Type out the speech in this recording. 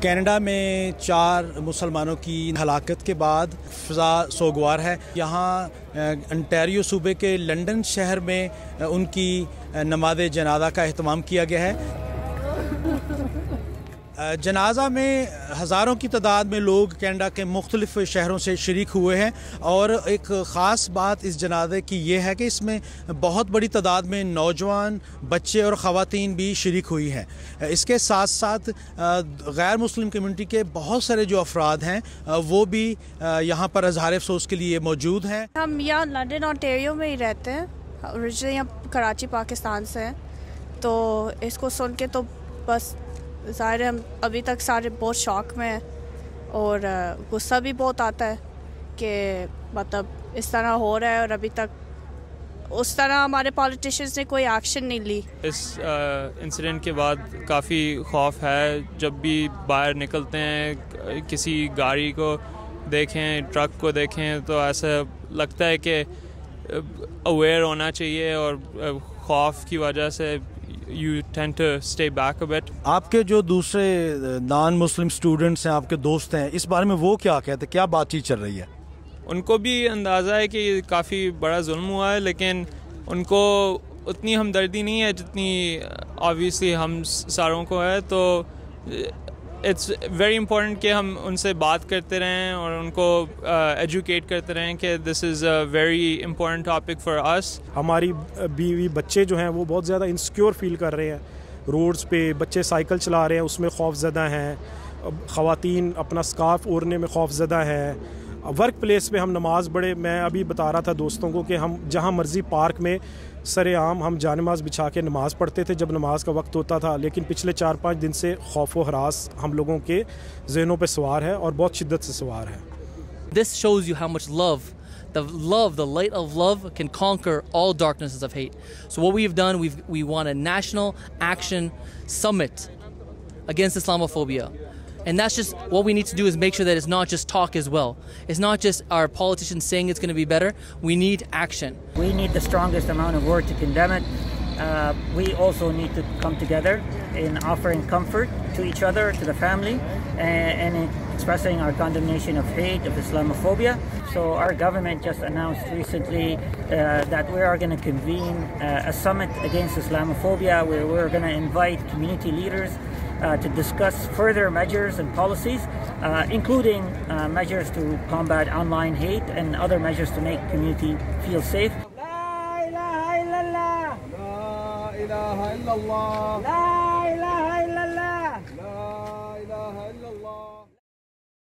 Canada میں 4 مسلمانوں کی ہلاکت کے بعد فضا سوگوار ہے. یہاں انٹیریو صوبے کے لنڈن شہر میں ان کی نماز جنازہ کا اہتمام کیا گیا ہے. جنازہ میں ہزاروں کی تعداد میں لوگ کینیڈا کے مختلف شہروں سے شریک ہوئے ہیں، اور ایک خاص بات اس جنازے کی یہ ہے کہ اس میں بہت بڑی تعداد میں نوجوان، بچے اور خواتین بھی شریک ہوئی ہیں. اس کے ساتھ ساتھ غیر مسلم کمیونٹی کے بہت سارے جو افراد ہیں وہ بھی یہاں پر اظہار افسوس کے لیے موجود ہیں. ہم یہاں لنڈن آنٹیریو میں ہی رہتے ہیں، اوریجنلی ہم کراچی پاکستان سے ہیں. تو اس کو سن کے تو بس ظاہر ہے ہم ابھی تک سارے بہت شوق میں ہیں، اور غصہ بھی بہت آتا ہے کہ مطلب اس طرح ہو رہا ہے اور ابھی تک اس طرح ہمارے پالیٹیشینز نے کوئی ایکشن نہیں لی. اس انسیڈنٹ کے بعد کافی خوف ہے. جب بھی باہر نکلتے ہیں، کسی گاڑی کو دیکھیں، ٹرک کو دیکھیں، تو ایسا لگتا ہے کہ اویئر ہونا چاہیے، اور خوف کی وجہ سے you tend to stay back a bit. آپ کے جو دوسرے نان مسلم اسٹوڈنٹس ہیں، آپ کے دوست ہیں، اس بارے میں وہ کیا کہتے ہیں؟ کیا بات چیت چل رہی ہے؟ ان کو بھی اندازہ ہے کہ یہ کافی بڑا ظلم ہوا ہے، لیکن ان کو اتنی ہمدردی نہیں ہے جتنی obviously ہم ساروں کو ہے. تو اٹس ویری امپورٹنٹ کہ ہم ان سے بات کرتے رہیں اور ان کو ایجوکیٹ کرتے رہیں کہ this is a very important topic for us. ہماری بیوی بچے جو ہیں وہ بہت زیادہ انسیکیور فیل کر رہے ہیں. روڈز پہ بچے سائیکل چلا رہے ہیں، اس میں خوف زدہ ہیں. خواتین اپنا سکارف اوڑھنے میں خوف زدہ ہیں. ورک پلیس پہ ہم نماز میں ابھی بتا رہا تھا دوستوں کو کہ ہم جہاں مرضی پارک میں سر عام ہم جانماز بچھا کے نماز پڑھتے تھے جب نماز کا وقت ہوتا تھا، لیکن پچھلے 4-5 دن سے خوف و ہراس ہم لوگوں کے ذہنوں پہ سوار ہے اور بہت شدت سے سوار ہے. This shows you how much the light of love can conquer all darknesses of hate. So what we've done, we want a national action summit against Islamophobia. And that's just what we need to do, is make sure that it's not just talk as well. It's not just our politicians saying it's going to be better. We need action. We need the strongest amount of word to condemn it. We also need to come together in offering comfort to each other, to the family, and in expressing our condemnation of hate, of Islamophobia. So our government just announced recently that we are going to convene a summit against Islamophobia, where we're going to invite community leaders to discuss further measures and policies, including measures to combat online hate and other measures to make community feel safe. La ilaha illallah. La ilaha illallah.